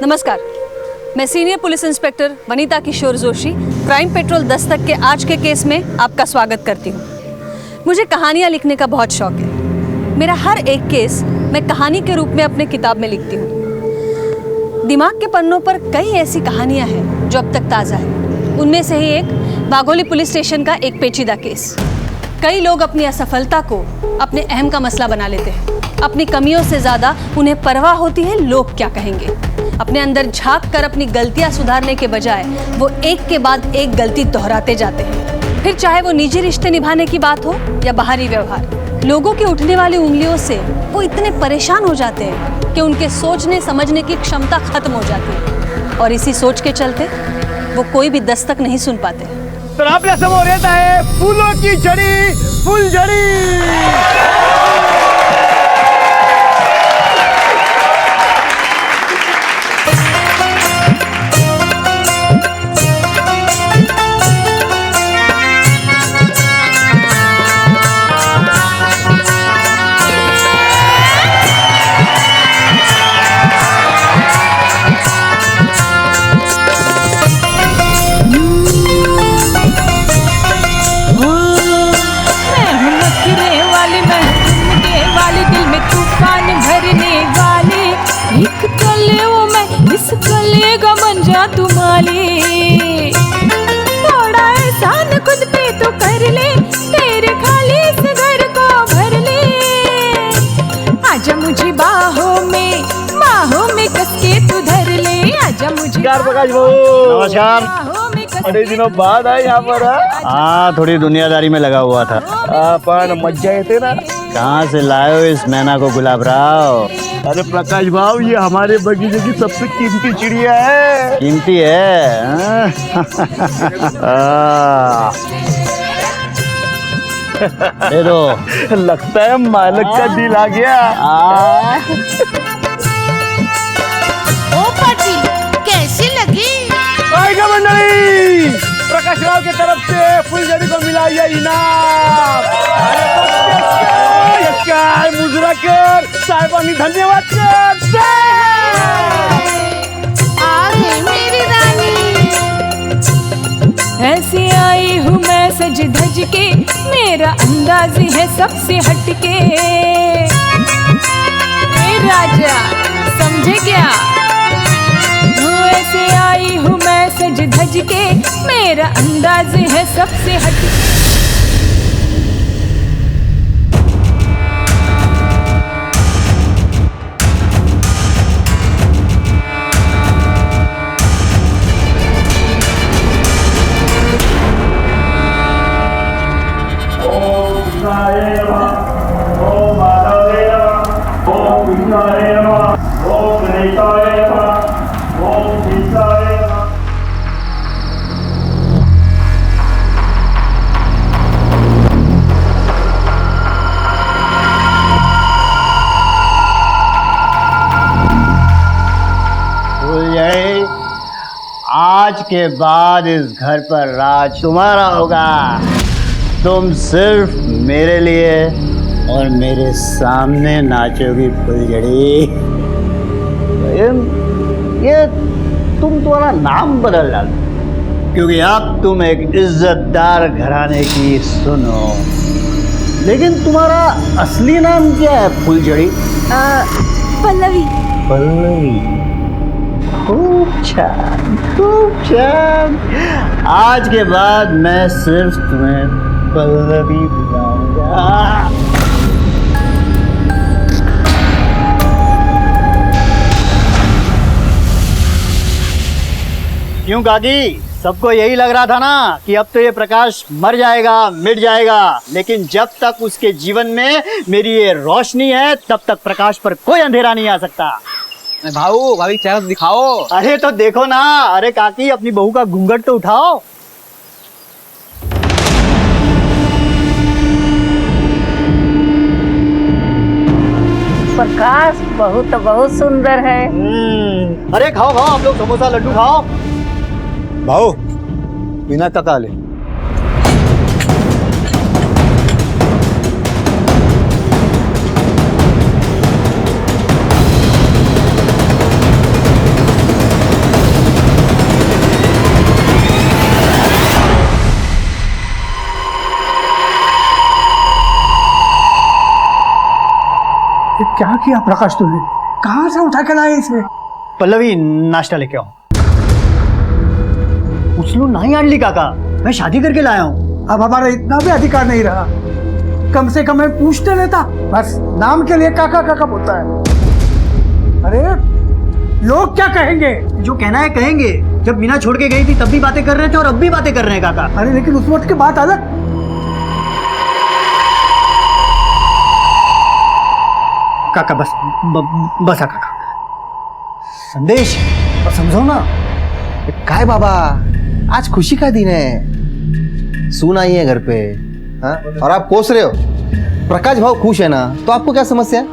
नमस्कार, मैं senior police inspector Vanita किशोर Joshi crime petrol Dastak के आज के केस में आपका स्वागत करती हूँ। मुझे कहानियाँ लिखने का बहुत शौक है। मेरा हर एक केस मैं कहानी के रूप में अपने किताब में लिखती हूँ। दिमाग के पन्नों पर कई ऐसी कहानियाँ हैं जो अब तक ताज़ा है। उनमें से ही एक वाघोली पुलिस स्टेशन का एक पेचीदा केस। कई लोग अपनी असफलता को अपने अहम का मसला बना लेते हैं। अपनी कमियों से ज़्यादा उन्हें परवाह होती है लोग क्या कहेंगे। अपने अंदर झांक कर अपनी गलतियां सुधारने के बजाय वो एक के बाद एक गलती दोहराते जाते हैं। फिर चाहे वो निजी रिश्ते निभाने की बात हो या बाहरी व्यवहार, लोगों की उठने वाली उंगलियों से वो इतने परेशान हो जाते हैं कि उनके सोचने समझने की क्षमता खत्म हो जाती है और इसी सोच के चलते वो कोई भी दस्तक नहीं सुन पाते। तर आपल्या समोर येत आहे फुलों की जड़ी फुलझड़ी। तुम्हारी थोड़ा एहसान खुद पे तो कर ले, तेरे खाली इस घर को भर ले। आजा मुझे बाहों में कस के तू धर ले। आजा मुझे प्रकाश भाऊ, नमस्कार। बड़े दिनों बाद आए यहाँ पर। हाँ, थोड़ी दुनियादारी में लगा हुआ था। पण मज्जा येते ना। कहाँ से लाए हो इस मैना को गुलाब राव? अरे प्रकाश भाव, ये हमारे बगीचे की सबसे कीमती चिड़िया है। कीमती है दे दो। लगता है मालिक का दिल आ गया। ओ पाटिल, कैसी लगी? आएगा मंडली, प्रकाश राव की तरफ से फुलझड़ी को मिला ये इनाम। मुजरा कर साहिबानी, धन्यवाद कर। आ गई मेरी रानी। ऐसी आई हूँ मैं सज धज के, मेरा अंदाज है सबसे हटके। ए राजा समझे क्या? ऐसे आई हूँ मैं सज धज के, मेरा अंदाज है सबसे हटके। आज के बाद इस घर पर राज तुम्हारा होगा। तुम सिर्फ मेरे लिए और मेरे सामने नाचोगी फुलझड़ी। ये तुम तुम्हारा नाम बदल डालो, क्योंकि अब तुम एक इज्जतदार घराने की सुनो। लेकिन तुम्हारा असली नाम क्या है फुलझड़ी? पल्लवी। पल्लवी, खूब छान, खूब छान। आज के बाद मैं सिर्फ तुम्हें पल्लवी बुलाऊंगा। क्यों काकी, सबको यही लग रहा था ना कि अब तो ये प्रकाश मर जाएगा, मिट जाएगा। लेकिन जब तक उसके जीवन में मेरी ये रोशनी है, तब तक प्रकाश पर कोई अंधेरा नहीं आ सकता। भाऊ, भाभी चेहरा तो दिखाओ। अरे तो देखो ना। अरे काकी, अपनी बहू का घूंघट तो उठाओ। प्रकाश बहुत सुंदर है। अरे खाओ खाओ, आप लोग समोसा लड्डू खाओ। भाऊ, बिना तकाले ये क्या किया प्रकाश तूने? कहाँ से उठा के लाए इसे? पल्लवी नाश्ता लेके आओ। उछलू नहीं आणली काका, मैं शादी करके लाया हूँ। अब हमारा इतना भी अधिकार नहीं रहा। कम से कम मैं पूछते लेता, बस नाम के लिए काका काका बोलता है। अरे लोग क्या कहेंगे? जो कहना है कहेंगे। जब मीना छोड़ के गई थी तब भी बातें कर रहे थे और अब भी बातें कर रहे हैं काका। अरे लेकिन उस वक्त की बात अलग। काका बस बसा काका। संदेश समझो ना। काय बाबा, आज खुशी का दिन है, सून आई है घर पे। हाँ? और आप कोस रहे हो। प्रकाश भाव खुश है ना, तो आपको क्या समस्या है?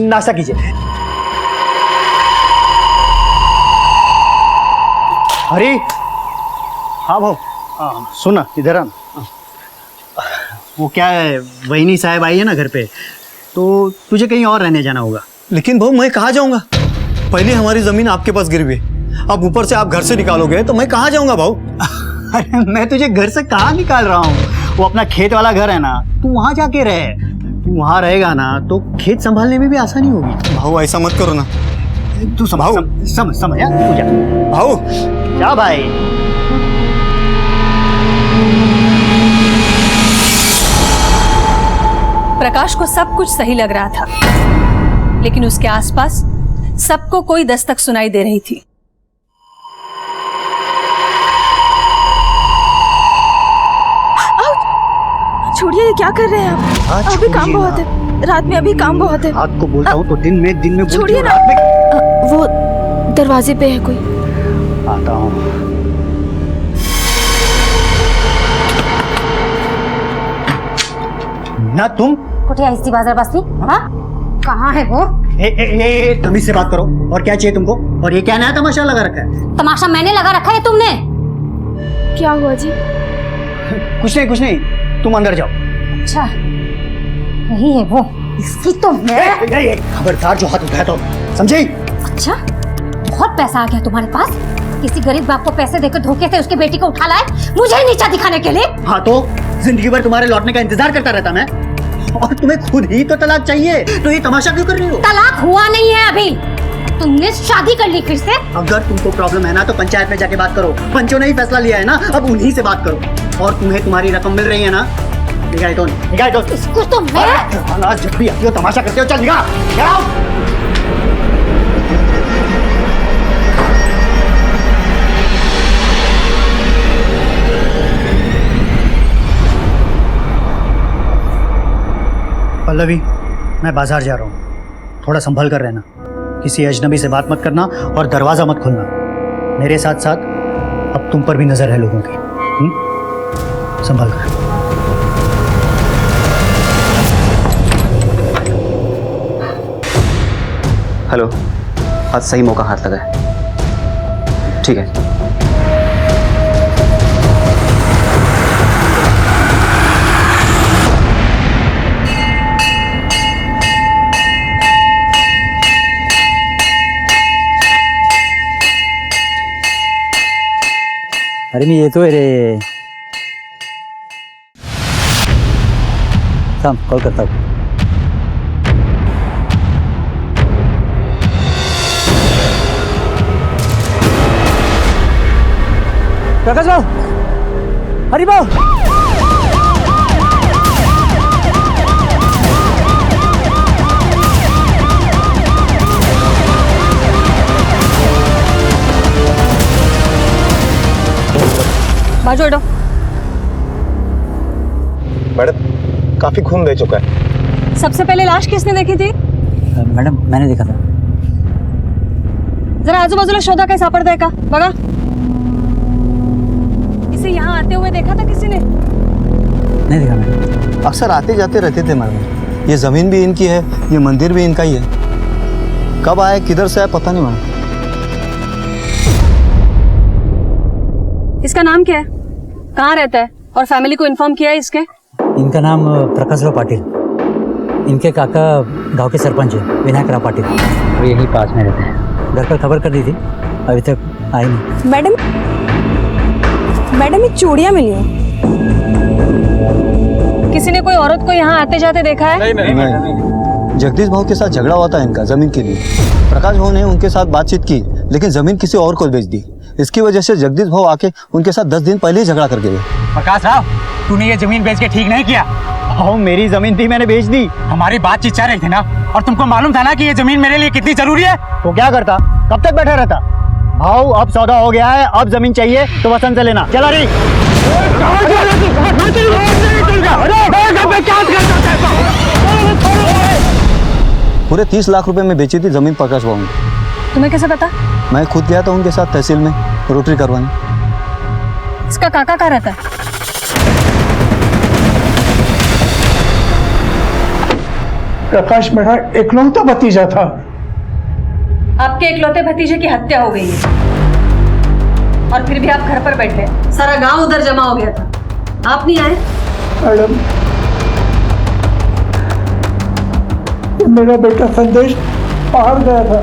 नाश्ता कीजिए। अरे हाँ भाऊ, सुना इधर आ। वो क्या है, वहीनी साहब आई है ना घर पे, तो तुझे कहीं और रहने जाना होगा। लेकिन भाऊ मैं कहाँ जाऊंगा? पहले हमारी जमीन आपके पास गिरवी है, अब ऊपर से आप घर से निकालोगे तो मैं कहाँ जाऊंगा भाऊ? अरे मैं तुझे घर से कहाँ निकाल रहा हूँ, वो अपना खेत वाला घर है ना, तू वहाँ जाके रहे। तू वहाँ रहेगा ना तो खेत संभालने में भी आसानी होगी। भाऊ ऐसा मत करो ना। तू समझ यार, तू जा। भाऊ जा भाई। प्रकाश को सब कुछ सही लग रहा था, लेकिन उसके आसपास सबको कोई दस्तक सुनाई दे रही थी। छोड़िए, ये क्या कर रहे हैं आप? अभी काम बहुत है, रात में अभी काम बहुत है। रात को बोलता हूँ तो दिन में छोड़िए ना। वो दरवाजे पे है कोई। आता हूँ। ना तुम कुठे आहेस ती बाजार बसती? हाँ? कहाँ है वो? तमीज से बात करो। और क्या चाहिए तुमको? और ये क्या नया तमाशा लगा रखा है? तमाशा मैंने लगा रखा है, तुमने? क्या हुआ जी? कुछ नहीं, तुम अंदर जाओ। अच्छा, यही है वो। इसकी तो मैं। खबरदार जो हाथ उठाया तो, समझी? अच्छा, बहुत पैसा आ गया तुम्हारे पास? किसी गरीब बाप को पैसे देकर धोखे से उसकी बेटी को उठा लाए, मुझे नीचा दिखाने के लिए? हाँ तो जिंदगी भर तुम्हारे लौटने का इंतजार करता रहता मैं। और तुम्हें खुद ही तो तलाक चाहिए, तो ये तमाशा क्यों कर रही हो? तलाक हुआ नहीं है अभी, तुमने शादी कर ली फिर से। अगर तुमको प्रॉब्लम है ना तो पंचायत में जाके बात करो। पंचों ने ही फैसला लिया है ना, अब उन्हीं से बात करो। और तुम्हें तुम्हारी रकम मिल रही है ना, निगाह दो। इसको तो मैं। जब भी आती हो तमाशा करते हो, चल निगाह। पल्लवी, मैं बाजार जा रहा हूँ, थोड़ा संभल कर रहना। किसी अजनबी से बात मत करना और दरवाजा मत खोलना। मेरे साथ साथ अब तुम पर भी नजर है लोगों की। संभल कर। हेलो, आज सही मौका हाथ लगा है। ठीक है। अरे मी येतोय रे, थांब कॉल करता हूँ. प्रकाश भाऊ, हरी भाऊ, बाजू हटो। मैडम, काफी खून दे चुका है। सबसे पहले लाश किसने देखी थी? मैडम मैंने देखा था. जरा आजूबाजूला शोधा, काही सापडतंय का बघा. इसे यहाँ आते हुए देखा था किसी ने? नहीं देखा मैडम. अक्सर आते जाते रहते थे मैडम. ये जमीन भी इनकी है, ये मंदिर भी इनका ही है. कब आए, किधर से आए, पता नहीं मैडम. इसका नाम क्या है, कहाँ रहता है और फैमिली को इन्फॉर्म किया है इसके? इनका नाम प्रकाशराव पाटिल. इनके काका गांव के सरपंच है विनायकराव पाटिल. वो यहीं पास में रहते हैं. घर पर खबर कर दी थी, अभी तक आई नहीं. मैडम ये चूड़ियाँ मिली हैं. किसी ने कोई औरत को यहाँ आते जाते देखा है? नहीं। जगदीश भाव के साथ झगड़ा हुआ था इनका जमीन के लिए। प्रकाश भाव ने उनके साथ बातचीत की, लेकिन जमीन किसी और को बेच दी। इसकी वजह से जगदीश भाव आके उनके साथ 10 दिन पहले ही झगड़ा कर गए। प्रकाश राव, तूने ये जमीन बेच के ठीक नहीं किया। भाव मेरी जमीन थी, मैंने बेच दी। हमारी बातचीत चल रही थी ना, और तुमको मालूम था ना कि ये जमीन मेरे लिए कितनी जरूरी है। तो क्या करता, कब तक बैठा रहता? भाव अब सौदा हो गया है, अब जमीन चाहिए तो वसंत से लेना। चला रही पूरे 30 लाख रुपए में बेची थी जमीन प्रकाश भाव ने। तुम्हें कैसे पता? मैं खुद गया था उनके साथ तहसील में रोटरी करवाने। इसका काका कहाँ रहता है? प्रकाश मेरा इकलौता भतीजा था। आपके इकलौते भतीजे की हत्या हो गई है और फिर भी आप घर पर बैठे। सारा गांव उधर जमा हो गया था, आप नहीं आए? मैडम, मेरा बेटा संदेश बाहर गया था,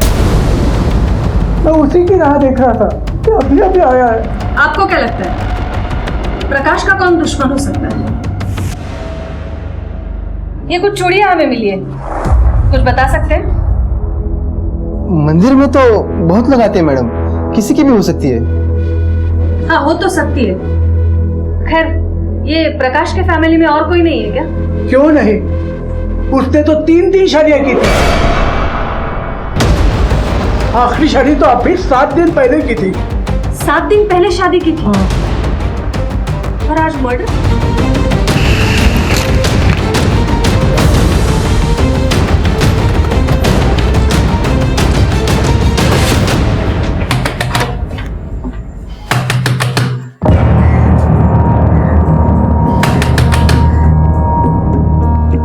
मैं उसी की राह देख रहा था कि अभी अभी आया है। आपको क्या लगता है प्रकाश का कौन दुश्मन हो सकता है? ये कुछ चूड़ियां हमें मिली है, कुछ बता सकते हैं? मंदिर में तो बहुत लगाते हैं मैडम, किसी की भी हो सकती है। हाँ, हो तो सकती है। खैर, ये प्रकाश के फैमिली में और कोई नहीं है क्या? क्यों नहीं, उसने तो 3 शादियां की थी। आखिरी शादी तो अभी 7 दिन पहले की थी। 7 दिन पहले शादी की थी? और आज मर्डर?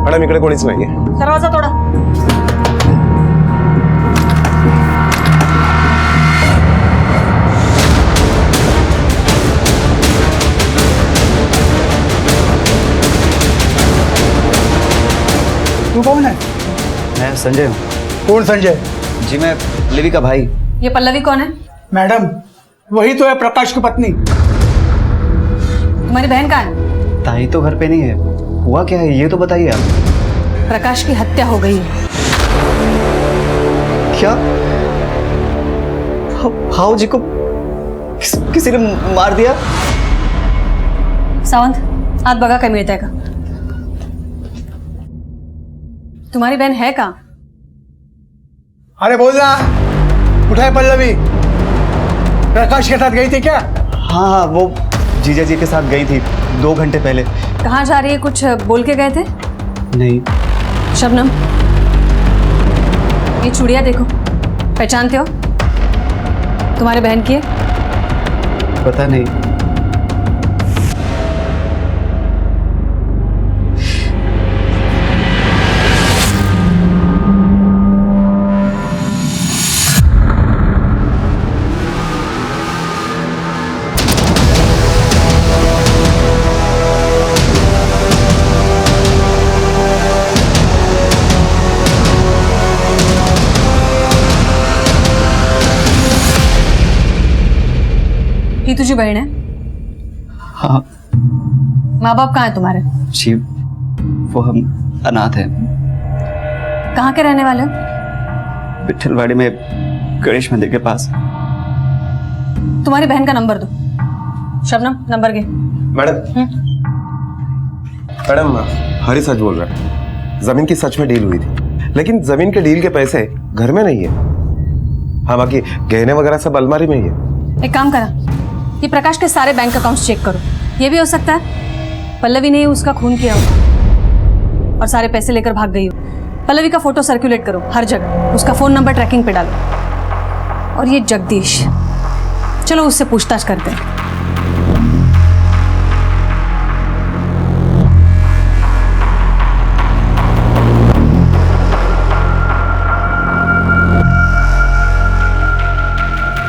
मॅडम इकडे कोणीच नाहीये. दरवाजा तोडा. तू कौन है? मैं संजय हूँ। कौन संजय? जी मैं पल्लवी का भाई। ये पल्लवी कौन है? मैडम, वही तो है प्रकाश की पत्नी। तुम्हारी बहन कहाँ है? ताई तो घर पे नहीं है। हुआ क्या है ये तो बताइए आप। प्रकाश की हत्या हो गई है। क्या? भाव जी को किसी ने मार दिया? सावंत, आत बघा काय मिळतंय का? तुम्हारी बहन है कहाँ? अरे बोल ना, उठाए पल्लवी। प्रकाश के साथ गई थी क्या? हाँ हाँ, वो जीजा जी के साथ गई थी 2 घंटे पहले। कहाँ जा रही है, कुछ बोल के गए थे? नहीं। शबनम, ये चूड़ियाँ देखो, पहचानते हो? तुम्हारे बहन की है? पता नहीं। ही तुझी बहन है? हाँ। माँ बाप कहाँ है तुम्हारे? जी वो हम अनाथ हैं। कहाँ के रहने वाले हो? विठलवाड़ी में गणेश मंदिर के पास। तुम्हारी बहन का नंबर दो। शबनम, नंबर दे। मैडम, मैडम हरी सच बोल रहा है। जमीन की सच में डील हुई थी, लेकिन जमीन के डील के पैसे घर में नहीं है। हाँ, बाकी गहने वगैरह सब अलमारी में ही है। एक काम करा, ये प्रकाश के सारे बैंक अकाउंट्स चेक करो। ये भी हो सकता है पल्लवी ने उसका खून किया हो और सारे पैसे लेकर भाग गई हो। पल्लवी का फोटो सर्कुलेट करो हर जगह, उसका फोन नंबर ट्रैकिंग पे डालो। और ये जगदीश, चलो उससे पूछताछ करते हैं।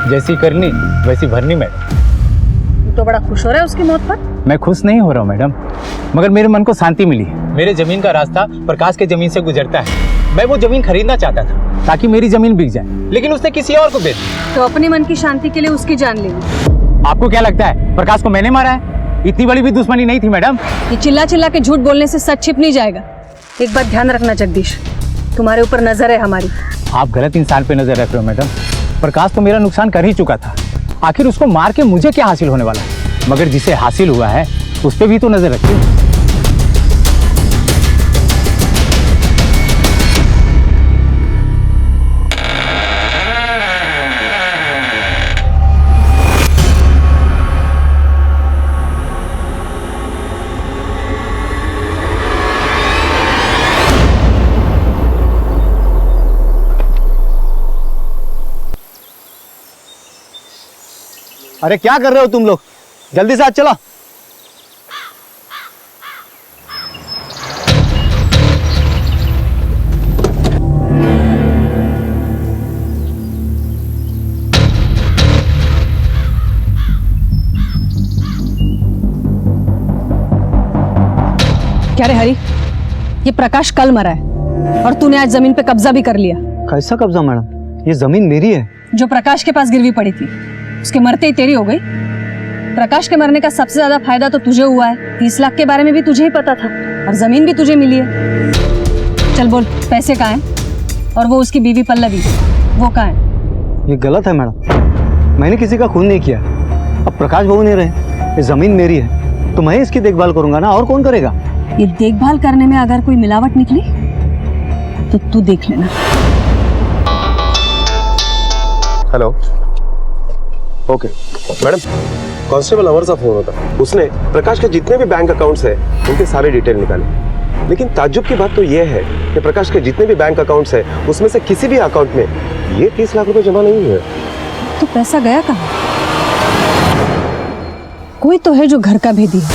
जैसी करनी वैसी भरनी मैडम। तो बड़ा खुश हो रहा है उसकी मौत पर? मैं खुश नहीं हो रहा हूँ मैडम, मगर मेरे मन को शांति मिली है। मेरे जमीन का रास्ता प्रकाश के जमीन से गुजरता है। मैं वो जमीन खरीदना चाहता था ताकि मेरी जमीन बिक जाए, लेकिन उसने किसी और को बेच दी। तो अपने मन की शांति के लिए उसकी जान लेगी। आपको क्या लगता है प्रकाश को मैंने मारा है? इतनी बड़ी भी दुश्मनी नहीं थी मैडम। ये चिल्ला चिल्ला के झूठ बोलने से सच छिप नहीं जाएगा। एक बात ध्यान रखना जगदीश, तुम्हारे ऊपर नजर है हमारी। आप गलत इंसान पे नजर रख रहे हो मैडम। प्रकाश तो मेरा नुकसान कर ही चुका था, आखिर उसको मार के मुझे क्या हासिल होने वाला है? मगर जिसे हासिल हुआ है उस पर भी तो नजर रखिए। अरे क्या कर रहे हो तुम लोग? जल्दी से आज चलो। क्या रे हरी, ये प्रकाश कल मरा है और तूने आज जमीन पे कब्जा भी कर लिया। कैसा कब्जा मैडम? ये जमीन मेरी है। जो प्रकाश के पास गिरवी पड़ी थी उसके मरते ही तेरी हो गई। प्रकाश के मरने का सबसे ज्यादा फायदा तो तुझे हुआ है। 30 लाख के बारे में भी तुझे ही पता था और जमीन भी तुझे मिली है। चल बोल, पैसे कहाँ हैं? और वो उसकी बीवी पल्लवी, वो कहाँ है? ये गलत है मैडम, मैंने किसी का खून नहीं किया। अब प्रकाश बहू नहीं रहे, ये जमीन मेरी है तो मैं इसकी देखभाल करूंगा ना, और कौन करेगा? ये देखभाल करने में अगर कोई मिलावट निकली तो तू देख लेना। हेलो, ओके मैडम, कांस्टेबल अमर सा फोन होता। उसने प्रकाश के जितने भी बैंक अकाउंट्स हैं उनके सारे डिटेल निकाले। लेकिन ताज्जुब की बात तो ये है कि प्रकाश के जितने भी बैंक अकाउंट्स हैं उसमें से किसी भी अकाउंट में ये 30 लाख रुपए जमा नहीं हुए। तो पैसा गया कहाँ? कोई तो है जो घर का भेदी है,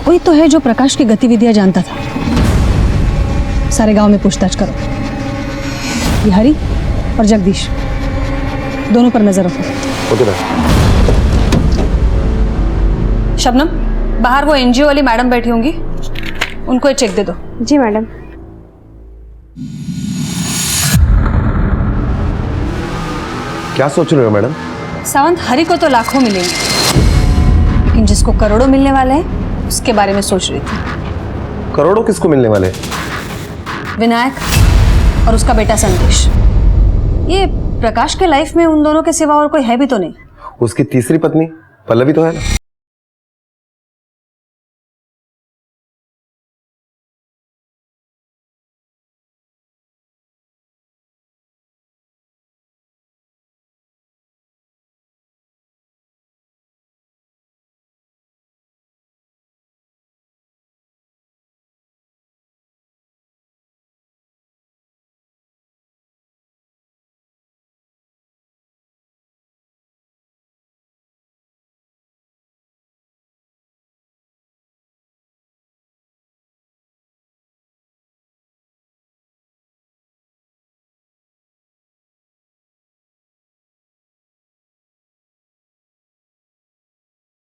कोई तो है जो प्रकाश की गतिविधियां जानता था। सारे गांव में पूछताछ करो। ये हरी और जगदीश दोनों पर नजर रखो। Okay ma'am. शबनम, बाहर वो एनजीओ वाली मैडम बैठी होंगी, उनको ये चेक दे दो। जी मैडम। क्या सोच रहे हो मैडम? सावंत, हरी को तो लाखों मिलेंगे, लेकिन जिसको करोड़ों मिलने वाले हैं उसके बारे में सोच रही थी। करोड़ों किसको मिलने वाले? विनायक और उसका बेटा संदेश। ये प्रकाश के लाइफ में उन दोनों के सिवा और कोई है भी तो नहीं। उसकी तीसरी पत्नी पल्लवी तो है ना?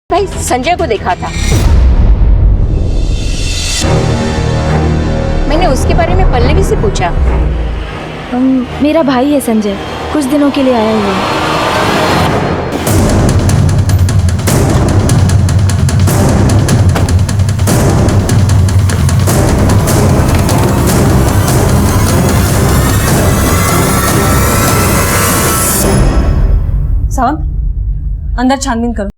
भाई संजय को देखा था, मैंने उसके बारे में पल्लवी से पूछा। मेरा भाई है संजय, कुछ दिनों के लिए आया हुआ है। सावंत, अंदर छानबीन करो।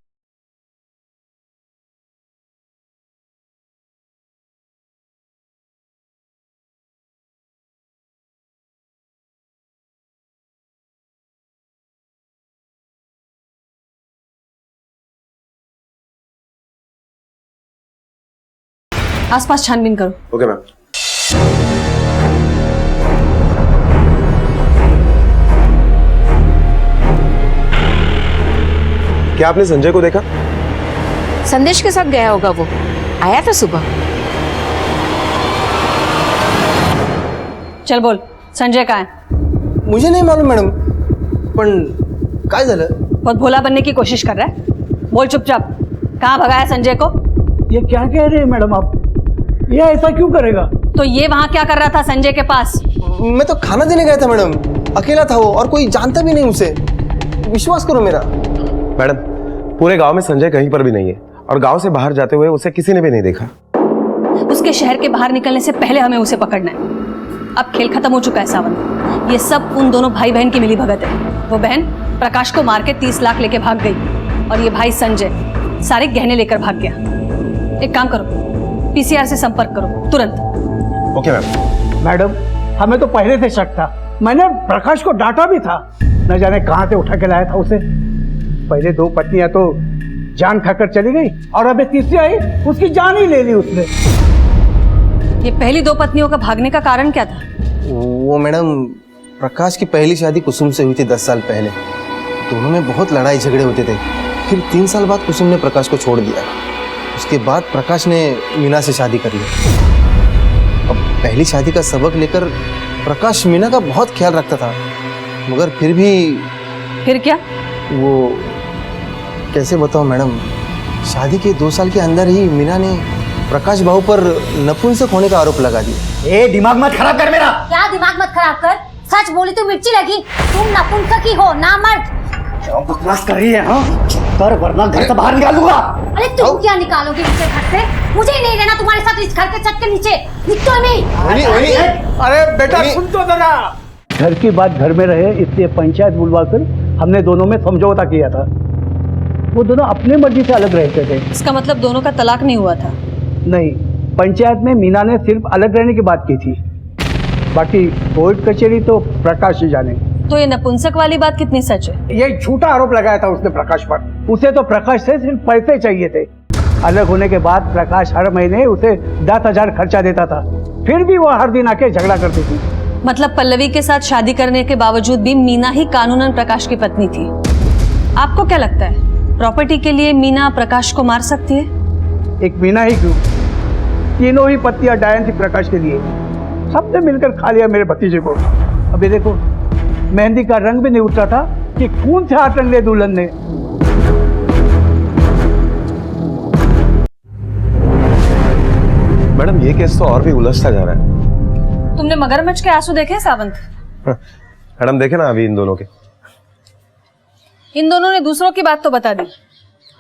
आसपास छानबीन करो। Okay ma'am. क्या आपने संजय को देखा? संदेश के साथ गया होगा, वो आया था सुबह। चल बोल, संजय कहाँ है? मुझे नहीं मालूम मैडम, पण काय झालं? बहुत भोला बनने की कोशिश कर रहा है। बोल चुपचाप, कहाँ भगाया संजय को? ये क्या कह रहे हैं मैडम आप? ये ऐसा क्यों करेगा? तो ये वहाँ क्या कर रहा था संजय के पास? मैं तो खाना देने गया था मैडम, अकेला था वो और कोई जानता भी नहीं उसे। विश्वास करो मेरा। मैडम, पूरे गांव में संजय कहीं पर भी नहीं है। और गांव से बाहर जाते हुए उसे किसी ने भी नहीं देखा। उसके शहर के बाहर निकलने से पहले हमें उसे पकड़ना है। अब खेल खत्म हो चुका है सावंत। ये सब उन दोनों भाई बहन की मिली भगत है। वो बहन प्रकाश को मार के 30 लाख लेके भाग गई और ये भाई संजय सारे गहने लेकर भाग गया। एक काम करो, पीसीआर से संपर्क करो तुरंत। Okay ma'am. मैडम, हमें तो पहले से शक था। मैंने प्रकाश को डांटा भी था, न जाने कहां से उठा के लाया था उसे। पहले 2 पत्नियां तो जान खाकर चली गई और अबे तीसरी आई, उसकी जान ही ले ली उसने। ये पहली 2 पत्नियों का भागने का कारण क्या था? वो मैडम, प्रकाश की पहली शादी कुसुम से हुई थी 10 साल पहले। दोनों में बहुत लड़ाई झगड़े होते थे। फिर 3 साल बाद कुसुम ने प्रकाश को छोड़ दिया। उसके बाद प्रकाश ने मीना से शादी कर ली। अब पहली शादी का सबक लेकर प्रकाश मीना का बहुत ख्याल रखता था, मगर फिर क्या? वो कैसे बताऊं मैडम, शादी के 2 साल के अंदर ही मीना ने प्रकाश भाऊ पर नपुंसक होने का आरोप लगा दिया। ए दिमाग मत खराब कर मेरा। क्या दिमाग मत खराब कर? सच बोली तो मिर्ची लगी। तुम नपुंसक ही हो, ना मर्द। क्या बकवास कर रही है? हाँ, कर वरना घर से बाहर निकाल दूंगा। अरे तुम क्या निकालोगे मुझे घर से? मुझे ही नहीं रहना तुम्हारे साथ इस घर के छत के नीचे। निकलो नहीं। अरे बेटा सुन तो जरा। घर की बात घर में रहे, इसलिए पंचायत बुलवाकर हमने दोनों में समझौता किया था। वो दोनों अपने मर्जी से अलग रहते थे। इसका मतलब दोनों का तलाक नहीं हुआ था? नहीं, पंचायत में मीना ने सिर्फ अलग रहने की बात की थी। बाकी कोर्ट कचहरी तो प्रकाश ही जाने। तो ये नपुंसक वाली बात कितनी सच है? ये झूठा आरोप लगाया था उसने प्रकाश पर। उसे तो प्रकाश से सिर्फ पैसे चाहिए थे। अलग होने के बाद प्रकाश हर महीने उसे 10,000 खर्चा देता था। फिर भी वो हर दिन आके झगड़ा करती थी। मतलब पल्लवी के साथ शादी करने के बावजूद भी मीना ही कानूनन प्रकाश की पत्नी थी। आपको क्या लगता है, प्रॉपर्टी के लिए मीना प्रकाश को मार सकती है? एक मीना ही क्यों, तीनों ही पत्नियां डायन थी प्रकाश के लिए। सबने मिलकर खा लिया मेरे भतीजे को। अभी देखो, मेहंदी का रंग भी नहीं उतरा था कि खून से हाथ रंग ले दुल्हन ने। मैडम, ये केस तो और भी उलझता जा रहा है। तुमने मगरमच्छ के आंसू देखे सावंत? मैडम देखे ना अभी इन दोनों के। इन दोनों ने दूसरों की बात तो बता दी,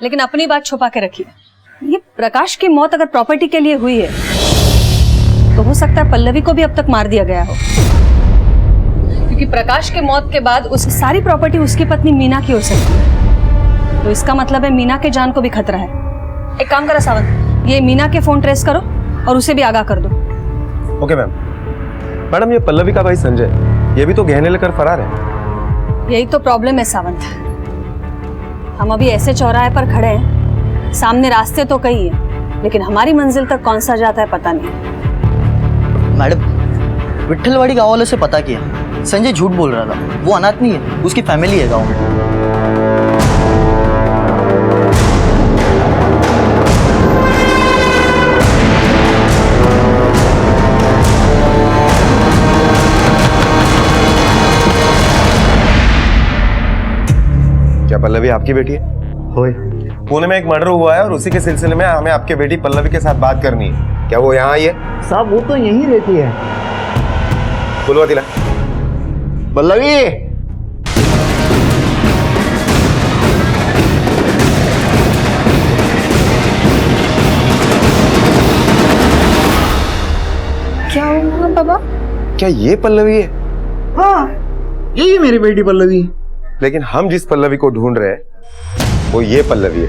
लेकिन अपनी बात छुपा के रखी है। ये प्रकाश की मौत अगर प्रॉपर्टी के लिए हुई है, तो हो सकता है पल्लवी को भी अब तक मार दिया गया हो, क्योंकि प्रकाश के मौत के बाद उसकी सारी प्रॉपर्टी उसकी पत्नी मीना की हो सकती है। तो इसका मतलब है मीना के जान को भी खतरा है। एक काम करो सावंत, ये मीना के फोन ट्रेस करो और उसे भी आगाह कर दो। Okay ma'am. मैडम, ये पल्लवी का भाई संजय, ये भी तो गहने लेकर फरार है। यही तो प्रॉब्लम है सावंत। हम अभी ऐसे चौराहे पर खड़े हैं, सामने रास्ते तो कई हैं, लेकिन हमारी मंजिल तक कौन सा जाता है पता नहीं। मैडम, विट्ठलवाड़ी गांव वालों से पता किया, संजय झूठ बोल रहा था। वो अनाथ नहीं है, उसकी फैमिली है गांव में। क्या पल्लवी आपकी बेटी है? होय। पुणे में एक मर्डर हुआ है और उसी के सिलसिले में हमें आपके बेटी पल्लवी के साथ बात करनी है। क्या वो यहाँ आई है? साहब, वो तो यहीं रहती है। बुलवा दिला। पल्लवी, क्या हुआ बाबा? क्या ये पल्लवी है? हाँ, यही मेरी बेटी पल्लवी। लेकिन हम जिस पल्लवी को ढूंढ रहे हैं वो ये पल्लवी है।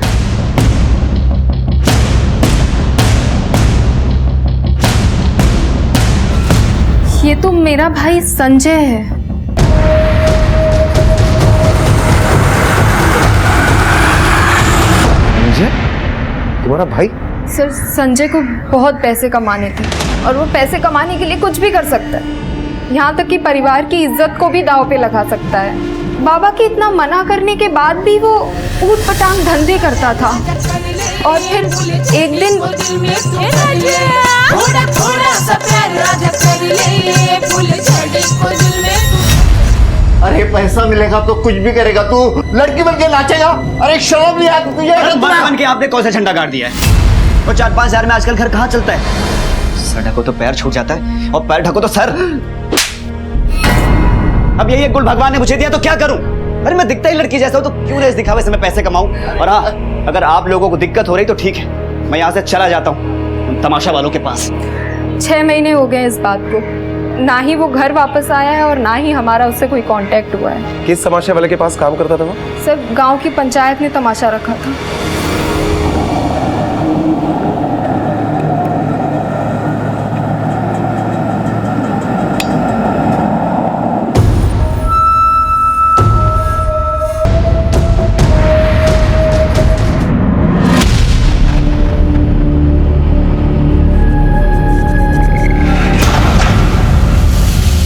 ये तो मेरा भाई संजय है। संजय? तुम्हारा भाई? सर, संजय को बहुत पैसे कमाने थे और वो पैसे कमाने के लिए कुछ भी कर सकता है। यहाँ तक कि परिवार की इज्जत को भी दांव पे लगा सकता है। बाबा के इतना मना करने के बाद भी वो ऊट-पटांग धंधे करता था। और फिर एक दिन अरे पैसा मिलेगा तो कुछ भी करेगा। तू लड़की बन के नाचेगा। अरे शर्म नहीं आती तुझे? बन के आपने कौन सा झंडा गाड़ दिया है? और 4-5 हजार में आजकल घर कहाँ चलता है? सर ढको तो पैर छूट जाता है और पैर ढको तो सर। अब यही एक गुण भगवान ने मुझे दिया तो क्या करूं? अरे मैं दिखता ही लड़की जैसा हूं तो क्यों रेस दिखावे से मैं पैसे कमाऊं? और हाँ, अगर आप लोगों को दिक्कत हो रही तो ठीक है, मैं यहाँ से चला जाता हूँ उन तमाशा वालों के पास। 6 महीने हो गए इस बात को, ना ही वो घर वापस आया है और ना ही हमारा उससे कोई कांटेक्ट हुआ है। किस तमाशा वाले के पास काम करता था वो? सर, गांव की पंचायत ने तमाशा रखा था।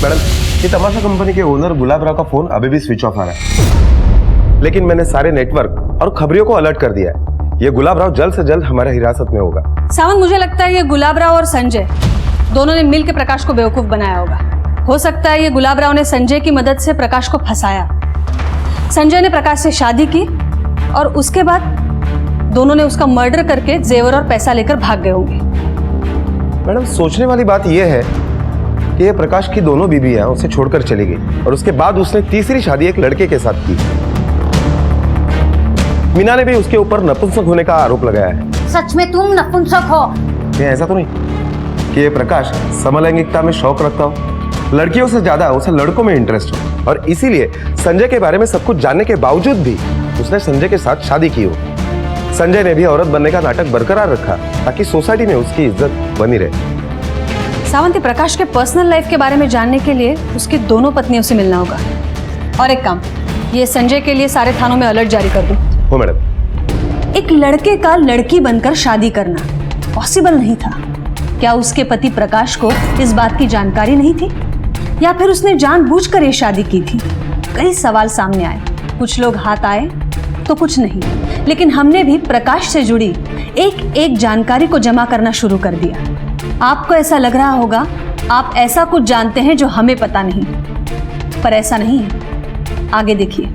मैडम, ये तमाशा कंपनी के ओनर गुलाब राव का फोन अभी भी स्विच ऑफ आ रहा है, लेकिन मैंने सारे नेटवर्क और खबरियों को अलर्ट कर दिया है। ये गुलाब राव जल्द से जल्द हमारे हिरासत में होगा। सावंत, मुझे लगता है ये गुलाब राव और संजय दोनों ने मिलकर प्रकाश को बेवकूफ बनाया होगा। हो सकता है ये गुलाब राव ने संजय की मदद से प्रकाश को फंसाया। संजय ने प्रकाश से शादी की और उसके बाद दोनों ने उसका मर्डर करके जेवर और पैसा लेकर भाग गए होंगे। मैडम, सोचने वाली बात यह है कि ये प्रकाश की दोनों बीबियां उसे छोड़कर चली गई और उसके बाद उसने तीसरी शादी एक लड़के के साथ की। मीना ने भी उसके ऊपर नपुंसक होने का आरोप लगाया है। सच में तुम नपुंसक हो? ये ऐसा तो नहीं कि ये प्रकाश समलैंगिकता में शौक रखता हो, लड़कियों से ज्यादा उसे लड़कों में इंटरेस्ट हो, और इसीलिए संजय के बारे में सब कुछ जानने के बावजूद भी उसने संजय के साथ शादी की हो। संजय ने भी औरत बनने का नाटक बरकरार रखा ताकि सोसाइटी में उसकी इज्जत बनी रहे। सावंत, प्रकाश के पर्सनल लाइफ के बारे में जानने के लिए उसकी दोनों पत्नियों से मिलना होगा। और एक काम, ये संजय के लिए सारे थानों में अलर्ट जारी कर दूं। हो मैडम। एक लड़के का लड़की बनकर शादी करना पॉसिबल नहीं था। क्या उसके पति प्रकाश को इस बात की जानकारी नहीं थी, या फिर उसने जानबूझकर ये शादी की थी? कई सवाल सामने आए, कुछ लोग हाथ आए तो कुछ नहीं, लेकिन हमने भी प्रकाश से जुड़ी एक एक जानकारी को जमा करना शुरू कर दिया। आपको ऐसा लग रहा होगा आप ऐसा कुछ जानते हैं जो हमें पता नहीं, पर ऐसा नहीं है। आगे देखिए,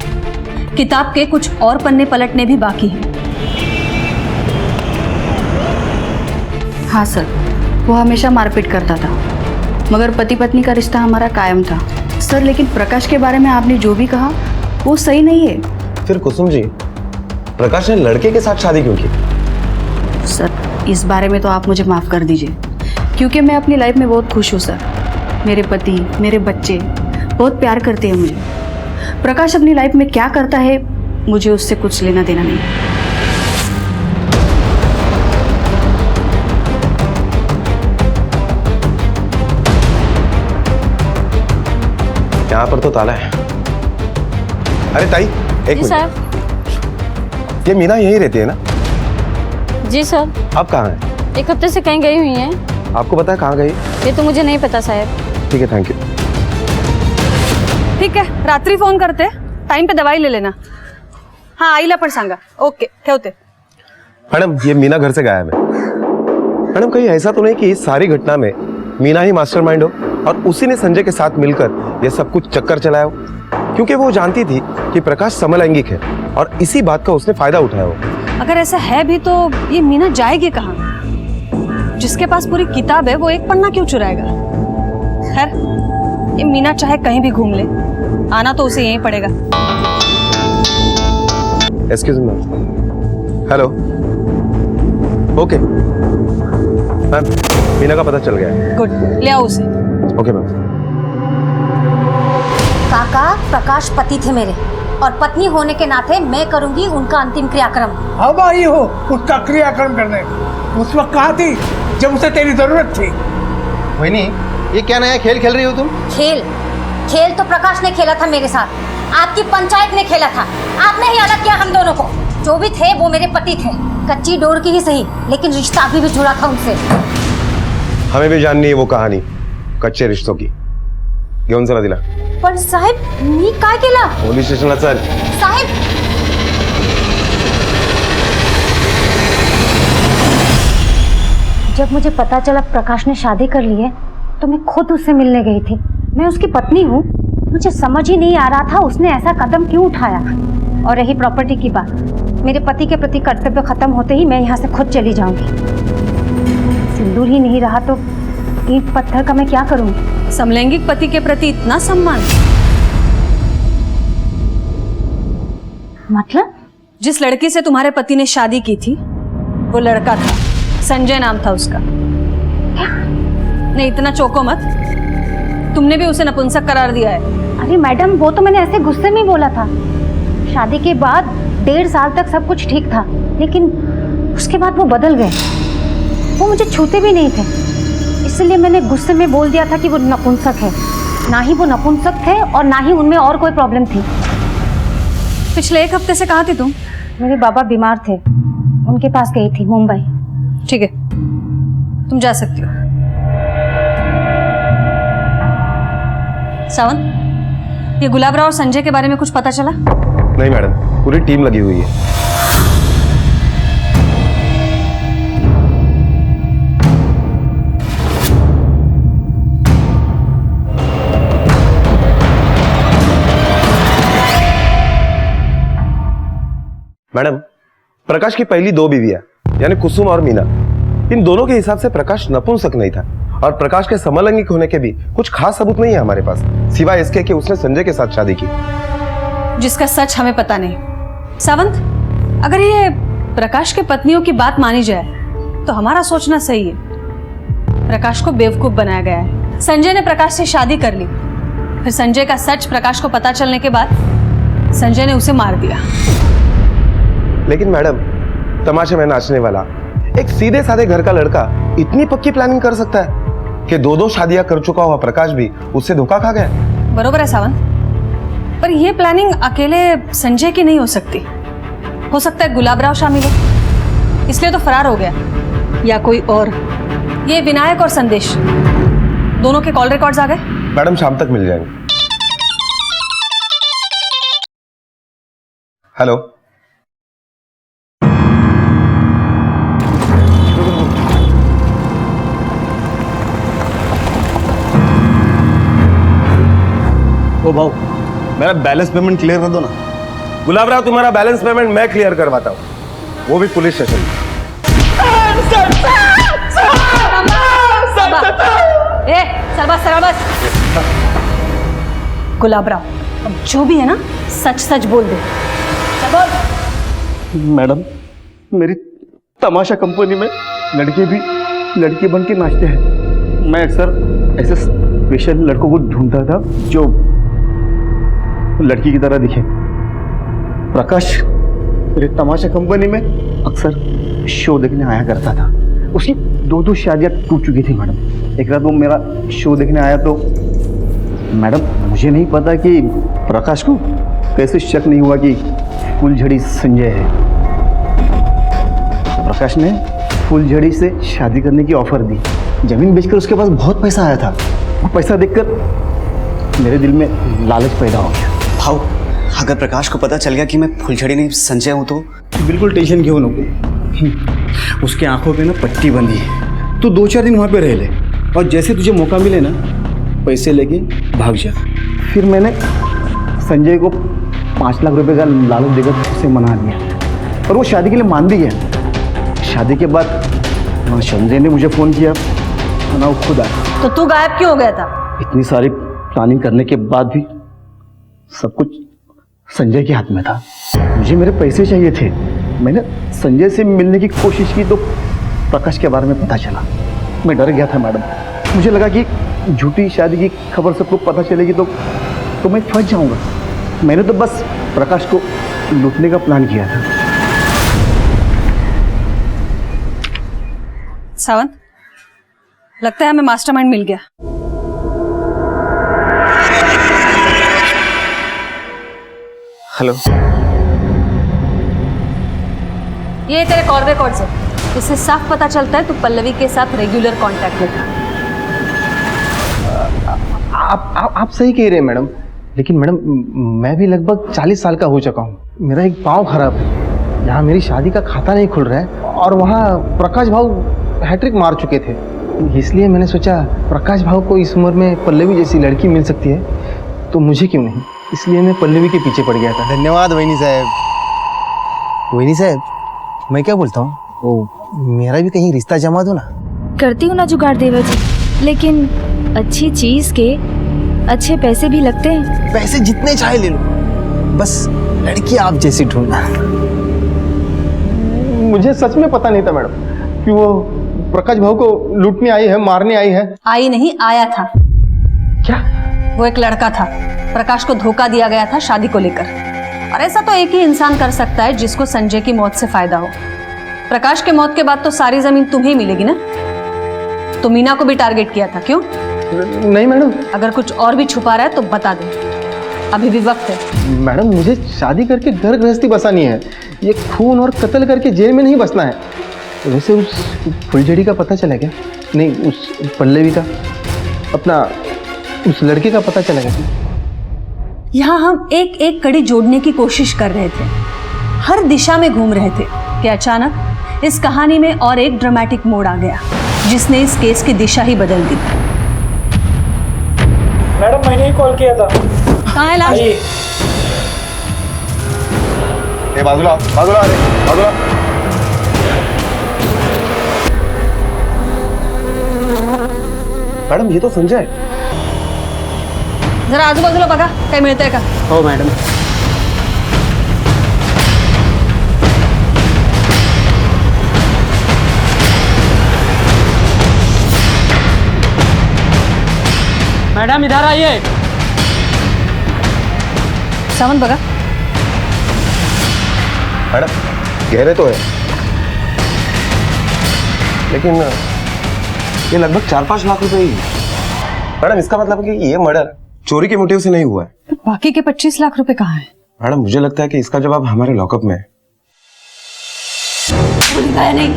किताब के कुछ और पन्ने पलटने भी बाकी हैं। हाँ सर, वो हमेशा मारपीट करता था, मगर पति पत्नी का रिश्ता हमारा कायम था। सर, लेकिन प्रकाश के बारे में आपने जो भी कहा वो सही नहीं है। फिर कुसुम जी, प्रकाश ने लड़के के साथ शादी क्यों की? सर, इस बारे में तो आप मुझे माफ़ कर दीजिए, क्योंकि मैं अपनी लाइफ में बहुत खुश हूँ सर। मेरे पति, मेरे बच्चे बहुत प्यार करते हैं मुझे। प्रकाश अपनी लाइफ में क्या करता है मुझे उससे कुछ लेना देना नहीं। यहाँ पर तो ताला है। अरे ताई, एक जी सर। मिनट। ये मीना यहीं रहती है ना? जी सर। आप कहाँ हैं? 1 हफ्ते से कहीं गई हुई हैं। आपको पता है कहाँ गई? ये तो मुझे नहीं पता साहब। ठीक है, थैंक यू। ठीक है, रात्रि फोन करते, टाइम पे दवाई ले लेना। हाँ, आईला पण सांगा। ओके, ठेवते। मैडम, ये मीना घर से गायब है। मैडम, कहीं ऐसा तो नहीं कि इस सारी घटना में मीना ही मास्टरमाइंड हो और उसी ने संजय के साथ मिलकर ये सब कुछ चक्कर चलाया हो? क्योंकि वो जानती थी कि प्रकाश समलैंगिक है और इसी बात का उसने फायदा उठाया हो। अगर ऐसा है भी तो ये मीना जाएगी कहाँ? जिसके पास पूरी किताब है वो एक पन्ना क्यों चुराएगा? खैर, ये मीना चाहे कहीं भी घूम ले, आना तो उसे यहीं पड़ेगा। Excuse me. Hello. Okay ma'am, Meena का पता चल गया है। गुड, ले आओ उसे। Okay ma'am. काका, प्रकाश पति थे मेरे और पत्नी होने के नाते मैं करूंगी उनका अंतिम क्रियाक्रम। अब आई हो उसका क्रियाक्रम करने? उस वक्त कहाँ थी जब उसे तेरी जरूरत थी? वही, ये क्या नया खेल खेल रही हो तुम? खेल तो प्रकाश ने खेला था मेरे साथ, आपकी पंचायत ने खेला था। आपने ही अलग किया हम दोनों को। जो भी थे वो मेरे पति थे, कच्ची डोर की ही सही, लेकिन रिश्ता अभी भी जुड़ा था उनसे। हमें भी जाननी है वो कहानी कच्चे रिश्तों की। घेऊन चला दिला। पण साहेब, मी काय केला? पोलीस स्टेशनला चल। साहेब, जब मुझे पता चला प्रकाश ने शादी कर ली है तो मैं खुद उससे मिलने गई थी। मैं उसकी पत्नी हूँ, मुझे समझ ही नहीं आ रहा था उसने ऐसा कदम क्यों उठाया। और रही प्रॉपर्टी की बात, मेरे पति के प्रति कर्तव्य खत्म होते ही मैं यहाँ से खुद चली जाऊंगी। सिंदूर ही नहीं रहा तो ईंट पत्थर का मैं क्या करूंगी? समलैंगिक पति के प्रति इतना सम्मान? मतलब? जिस लड़की से तुम्हारे पति ने शादी की थी वो लड़का था, संजय नाम था उसका। नहीं, इतना चौंको मत, तुमने भी उसे नपुंसक करार दिया है। अरे मैडम, वो तो मैंने ऐसे गुस्से में ही बोला था। शादी के बाद 1.5 साल तक सब कुछ ठीक था, लेकिन उसके बाद वो बदल गए। वो मुझे छूते भी नहीं थे, इसलिए मैंने गुस्से में बोल दिया था कि वो नपुंसक है। ना ही वो नपुंसक थे और ना ही उनमें और कोई प्रॉब्लम थी। पिछले 1 हफ्ते से कहाँ थी तुम? मेरे बाबा बीमार थे, उनके पास गई थी, मुंबई। ठीक है, तुम जा सकती हो। सावंत, ये गुलाबराव और संजय के बारे में कुछ पता चला? नहीं मैडम, पूरी टीम लगी हुई है। मैडम, प्रकाश की पहली 2 बीवियां यानी कुसुम और मीना, इन दोनों के हिसाब से प्रकाश नपुंसक नहीं था और प्रकाश के समलैंगिक होने के भी कुछ खास सबूत नहीं है हमारे पास, सिवाय इसके कि उसने संजय के साथ शादी की, जिसका सच हमें पता नहीं। सावंत, अगर ये प्रकाश के पत्नियों की बात मानी जाए तो हमारा सोचना सही है। प्रकाश को बेवकूफ बनाया गया है। संजय ने प्रकाश से शादी कर ली, फिर संजय का सच प्रकाश को पता चलने के बाद संजय ने उसे मार दिया। लेकिन मैडम, तमाशे में नाचने वाला एक सीधे साधे घर का लड़का इतनी पक्की प्लानिंग कर सकता है कि 2 शादियां कर चुका हुआ प्रकाश भी उससे धोखा खा गया। बरोबर है सावंत, पर यह प्लानिंग अकेले संजय की नहीं हो सकती। हो सकता है गुलाबराव शामिल हो, इसलिए तो फरार हो गया, या कोई और। ये विनायक और संदेश दोनों के कॉल रिकॉर्ड्स आ गए? मैडम, शाम तक मिल जाएंगे। हेलो, ओ भाऊ, मेरा बैलेंस पेमेंट क्लियर कर दो ना। गुलाबराव, तुम्हारा बैलेंस पेमेंट मैं क्लियर करवाता हूँ, वो भी पुलिस स्टेशन में। गुलाबराव, अब जो भी है ना, सच सच बोल दे। बोल। मैडम, मेरी तमाशा कंपनी में लड़के भी लड़की बन के नाचते हैं। मैं अक्सर ऐसे स्पेशल लड़कों को ढूंढता था जो लड़की की तरह दिखे। प्रकाश मेरे तमाशा कंपनी में अक्सर शो देखने आया करता था। उसकी 2 शादियां टूट चुकी थी मैडम। एक रात वो मेरा शो देखने आया तो मैडम, मुझे नहीं पता कि प्रकाश को कैसे शक नहीं हुआ कि फूलझड़ी संजय है। प्रकाश ने फूलझड़ी से शादी करने की ऑफर दी। जमीन बेचकर उसके पास बहुत पैसा आया था। वो पैसा देखकर मेरे दिल में लालच पैदा हो गया। भाव, अगर प्रकाश को पता चल गया कि मैं फुलझड़ी नहीं संजय हूं तो? बिल्कुल टेंशन क्यों नको। उसके आंखों पे ना पट्टी बंधी है। तू 2-4 दिन वहाँ पे रह ले और जैसे तुझे मौका मिले ना, पैसे लेके भाग जा। फिर मैंने संजय को 5 लाख रुपए का लालच देकर उसे मना दिया और वो शादी के लिए मान भी गया। शादी के बाद संजय ने मुझे फ़ोन किया, ना वो खुद आया। तो तू गायब क्यों हो गया था? इतनी सारी प्लानिंग करने के बाद भी सब कुछ संजय के हाथ में था। मुझे मेरे पैसे चाहिए थे। मैंने संजय से मिलने की कोशिश की तो प्रकाश के बारे में पता चला। मैं डर गया था मैडम। मुझे लगा कि झूठी शादी की खबर सबको पता चलेगी तो मैं फंस जाऊंगा। मैंने तो बस प्रकाश को लूटने का प्लान किया था। सावंत, लगता है हमें मास्टरमाइंड मिल गया। हेलो, ये तेरे कॉल रिकॉर्ड्स है। इससे साफ पता चलता है तू पल्लवी के साथ रेगुलर कांटेक्ट में था। आप सही कह रहे हैं मैडम, लेकिन मैडम मैं भी लगभग 40 साल का हो चुका हूँ। मेरा एक पाँव खराब है, यहाँ मेरी शादी का खाता नहीं खुल रहा है और वहाँ प्रकाश भाव हैट्रिक मार चुके थे। इसलिए मैंने सोचा प्रकाश भाव को इस उम्र में पल्लवी जैसी लड़की मिल सकती है तो मुझे क्यों नहीं। इसलिए मैं पल्लवी के पीछे पड़ गया था। धन्यवाद वैनी साहब। वैनी साहब, मैं क्या बोलता हूँ, वो मेरा भी कहीं रिश्ता जमा दो ना। करती हूँ ना जुगाड़ देवा जी, लेकिन अच्छी चीज के अच्छे पैसे भी लगते हैं। पैसे जितने चाहे ले लो, बस लड़की आप जैसी ढूंढना। मुझे सच में पता नहीं था मैडम कि वो प्रकाश भाऊ को लूटने आई है, मारने आई है। आई नहीं, आया था। क्या? वो एक लड़का था, प्रकाश को धोखा दिया गया था शादी को लेकर। और ऐसा तो एक ही इंसान कर सकता है जिसको संजय की मौत से फायदा हो। प्रकाश के मौत के बाद तो सारी जमीन तुम्हें ही मिलेगी ना। तो मीना को भी टारगेट किया था, क्यों? नहीं मैडम। अगर कुछ और भी छुपा रहा है तो बता दे, अभी भी वक्त है। मैडम मुझे शादी करके घर गृहस्थी बसानी है, ये खून और कत्ल करके जेल में नहीं बसना है। वैसे उस फुलझड़ी का पता चला क्या? नहीं, उस पल्लवी का, अपना उस लड़के का पता चला क्या? यहाँ हम एक एक कड़ी जोड़ने की कोशिश कर रहे थे, हर दिशा में घूम रहे थे कि अचानक इस कहानी में और एक ड्रामेटिक मोड़ आ गया जिसने इस केस की दिशा ही बदल दी। मैडम मैंने ही कॉल किया था। कहाँ है लाश? बाजूला बाजूला, अरे बाजूला। मैडम ये तो संजय है। जरा आजूबाजूला बघा, काही मिळतंय का? हो मैडम। मैडम इधर आइए। सामान बघा। मैडम गहरे तो है, लेकिन ये लगभग 4-5 लाख रुपए ही है। मैडम इसका मतलब है कि ये मर्डर चोरी के मोटिव से नहीं हुआ है। तो बाकी के 25 लाख रुपए कहाँ हैं? मैडम मुझे लगता है कि इसका जवाब हमारे लॉकअप में है। नहीं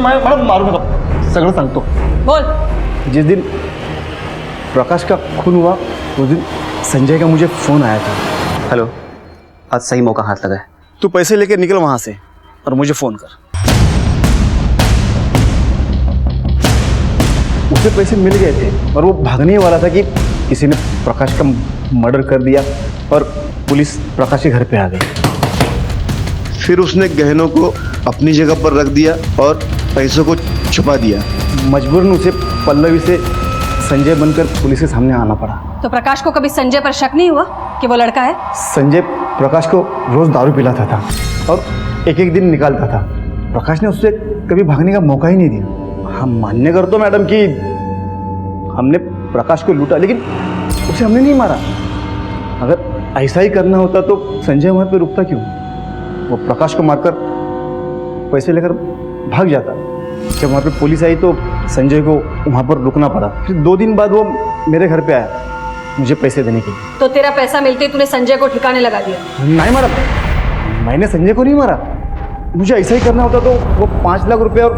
मैडम मारू नका, सगळं सांगतो। बोल। जिस दिन प्रकाश का खून हुआ उस दिन संजय का मुझे फोन आया था। हेलो, आज सही मौका हाथ लगा है। तू पैसे लेकर निकल वहां से और मुझे फोन कर। उसे पैसे मिल गए थे और वो भागने वाला था कि किसी ने प्रकाश का मर्डर कर दिया और पुलिस प्रकाश के घर पे आ गई। फिर उसने गहनों को अपनी जगह पर रख दिया और पैसों को छुपा दिया। मजबूरन उसे पल्लवी से संजय बनकर पुलिस के सामने आना पड़ा। तो प्रकाश को कभी संजय पर शक नहीं हुआ कि वो लड़का है? संजय प्रकाश को रोज दारू पिलाता था और एक एक दिन निकालता था। प्रकाश ने उससे कभी भागने का मौका ही नहीं दिया। हम मान्य करते मैडम कि हमने प्रकाश को लूटा, लेकिन उसे हमने नहीं मारा। अगर ऐसा ही करना होता तो संजय वहां पे रुकता क्यों? वो प्रकाश को मारकर पैसे लेकर भाग जाता। जब वहाँ पे पुलिस आई तो संजय को वहाँ पर रुकना पड़ा। फिर 2 दिन बाद वो मेरे घर पे आया मुझे पैसे देने के लिए। तो तेरा पैसा मिलते ही तूने संजय को ठिकाने लगा दिया? नहीं मारा, मैंने संजय को नहीं मारा। मुझे ऐसा ही करना होता तो वो 5 लाख रुपए और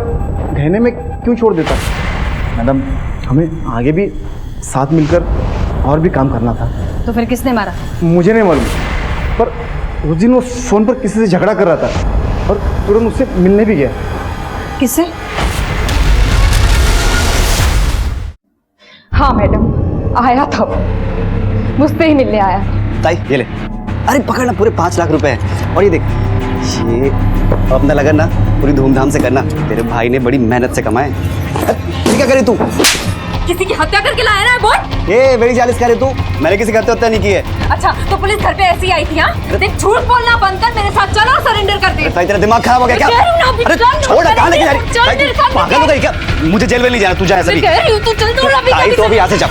गहने में क्यों छोड़ देता? मैडम हमें आगे भी साथ मिलकर और भी काम करना था। तो फिर किसने मारा? मुझे नहीं मालूम, पर उस दिन वो फोन पर किसी से झगड़ा कर रहा था और तुरंत उससे मिलने भी गया। किससे? हाँ मैडम, आया था वो, मुझसे ही मिलने आया। ताई ये ले, अरे पकड़ना, पूरे 5 लाख रुपए हैं। और ये देख, ये अपना लगन ना पूरी धूमधाम से करना, तेरे भाई ने बड़ी मेहनत से कमाए। क्या करे तू? किसी की हत्या करके लाया ना? बोल। ए बड़ी चालीस करे तू, मैंने किसी की हत्या नहीं की है। अच्छा तो पुलिस घर पे ऐसी आई थी? हाँ देख, झूठ बोलना बंद कर, मेरे साथ चलो, सरेंडर कर दे। तेरा दिमाग खराब हो गया क्या? अरे छोड़, कहाँ लेके जा रही? पागल हो गई क्या? मुझे जेल में नहीं जाना, तू जा ऐसे भी। ताई तो अभी यहाँ से जा।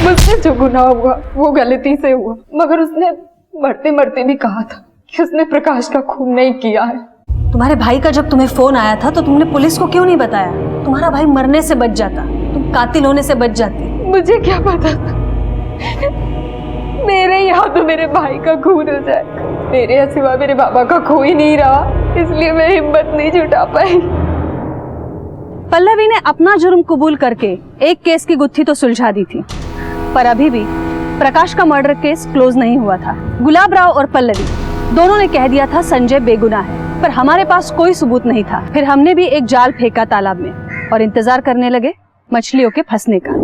मुझसे जो गुनाह हुआ वो गलती से हुआ, मगर उसने मरते मरते भी कहा था कि उसने प्रकाश का खून नहीं किया है। तुम्हारे भाई का जब तुम्हें फोन आया था तो तुमने पुलिस को क्यों नहीं बताया? तुम्हारा भाई मरने से बच जाता, तुम कातिल होने से बच जाती। मुझे क्या पता था मेरे यहाँ तो मेरे भाई का खून हो जाएगा। मेरे सिवा मेरे बाबा का कोई नहीं रहा, इसलिए मैं हिम्मत नहीं जुटा पाई। पल्लवी ने अपना जुर्म कबूल करके एक केस की गुत्थी तो सुलझा दी थी, पर अभी भी प्रकाश का मर्डर केस क्लोज नहीं हुआ था। गुलाब राव और पल्लवी दोनों ने कह दिया था संजय बेगुनाह है, पर हमारे पास कोई सबूत नहीं था। फिर हमने भी एक जाल फेंका तालाब में और इंतजार करने लगे मछलियों के फंसने का।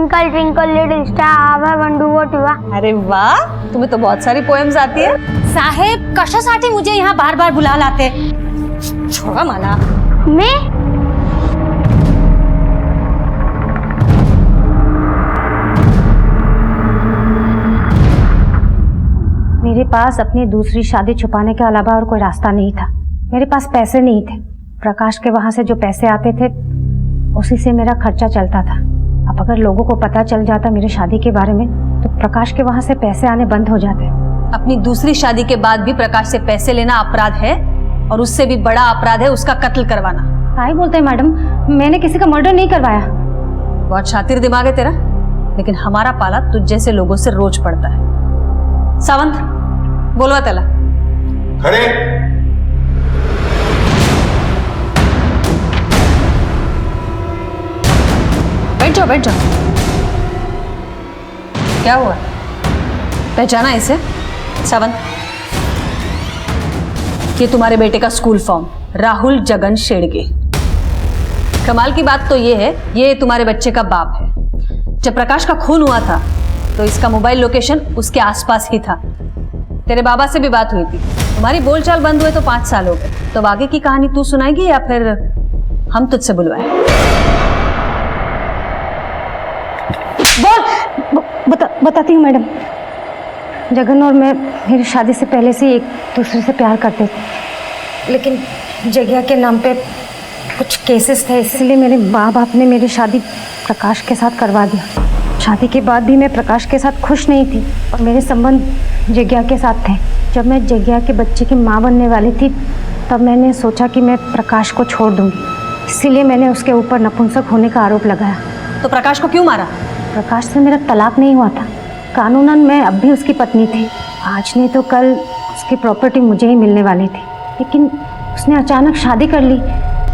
Twinkle twinkle little star I want do what you want. अरे वाह, तुम्हें तो बहुत सारी पोएम्स आती है। साहेब कशासाठी मुझे यहाँ बार बार बुला लाते? छोड़ा मला। मैं मेरे पास अपनी दूसरी शादी छुपाने के अलावा और कोई रास्ता नहीं था। मेरे पास पैसे नहीं थे। प्रकाश के वहां से जो पैसे आते थे उसी से मेरा खर्चा चलता था। अब अगर लोगों को पता चल जाता मेरी शादी के बारे में तो प्रकाश के वहां से पैसे आने बंद हो जाते। अपनी दूसरी शादी के बाद भी प्रकाश से पैसे लेना अपराध है और उससे भी बड़ा अपराध है उसका कत्ल करवाना। क्या बोलते हैं मैडम, मैंने किसी का मर्डर नहीं करवाया। बहुत शातिर दिमाग है तेरा, लेकिन हमारा पाला तुझ जैसे लोगों से रोज पड़ता है। सावंत, बोलवा त्याला। खरे। बैठ जाओ बैठ जाओ। क्या हुआ, पहचाना इसे? सावंत, ये तुम्हारे बेटे का स्कूल फॉर्म, राहुल जगन शेड़गे। कमाल की बात तो ये है, ये तुम्हारे बच्चे का बाप है। जब प्रकाश का खून हुआ था तो इसका मोबाइल लोकेशन उसके आसपास ही था। तेरे बाबा से भी बात हुई थी। तुम्हारी बोलचाल बंद हुए तो 5 साल हो गए। तो आगे की कहानी तू सुनाएगी या फिर हम तुझसे बुलवाए? बताती हूँ मैडम। जगन और मैं मेरी शादी से पहले से एक दूसरे से प्यार करते थे, लेकिन जगह के नाम पे कुछ केसेस थे, इसलिए मेरे माँ बाप ने मेरी शादी प्रकाश के साथ करवा दिया। शादी के बाद भी मैं प्रकाश के साथ खुश नहीं थी और मेरे संबंध जग्या के साथ थे। जब मैं जग्या के बच्चे की माँ बनने वाली थी तब मैंने सोचा कि मैं प्रकाश को छोड़ दूंगी, इसीलिए मैंने उसके ऊपर नपुंसक होने का आरोप लगाया। तो प्रकाश को क्यों मारा? प्रकाश से मेरा तलाक नहीं हुआ था। कानूनन मैं अब भी उसकी पत्नी थी। आज नहीं तो कल उसकी प्रॉपर्टी मुझे ही मिलने वाली थी, लेकिन उसने अचानक शादी कर ली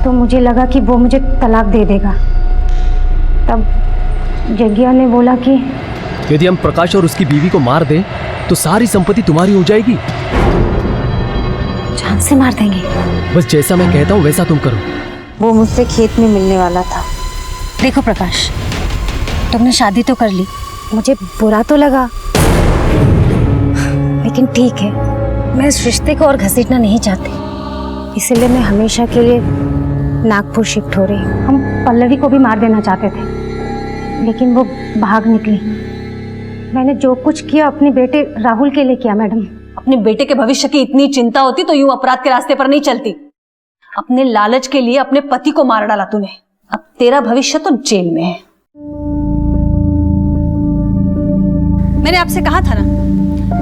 तो मुझे लगा कि वो मुझे तलाक दे देगा। तब जग्या ने बोला कि यदि हम प्रकाश और उसकी बीवी को मार दें तो सारी संपत्ति तुम्हारी हो जाएगी। जान से मार देंगे। बस जैसा मैं कहता हूँ वैसा तुम करो। वो मुझसे खेत में मिलने वाला था। देखो प्रकाश, तुमने शादी तो कर ली, मुझे बुरा तो लगा, लेकिन ठीक है, मैं इस रिश्ते को और घसीटना नहीं चाहती, इसलिए मैं हमेशा के लिए नागपुर शिफ्ट हो रही हूँ। हम पल्लवी को भी मार देना चाहते थे, लेकिन वो भाग निकली। मैंने जो कुछ किया अपने बेटे राहुल के लिए किया मैडम। अपने बेटे के भविष्य की इतनी चिंता होती तो यूं अपराध के रास्ते पर नहीं चलती। अपने लालच के लिए अपने पति को मार डाला तूने। अब तेरा भविष्य तो जेल में है। मैंने आपसे कहा था ना,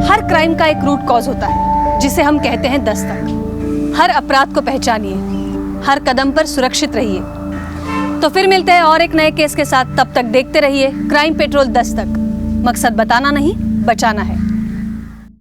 हर क्राइम का एक रूट कॉज होता है जिसे हम कहते हैं दस्तक। हर अपराध को पहचानिए, हर कदम पर सुरक्षित रहिए। तो फिर मिलते हैं और एक नए केस के साथ। तब तक देखते रहिए क्राइम पेट्रोल दस्तक। मकसद बताना नहीं, बचाना है।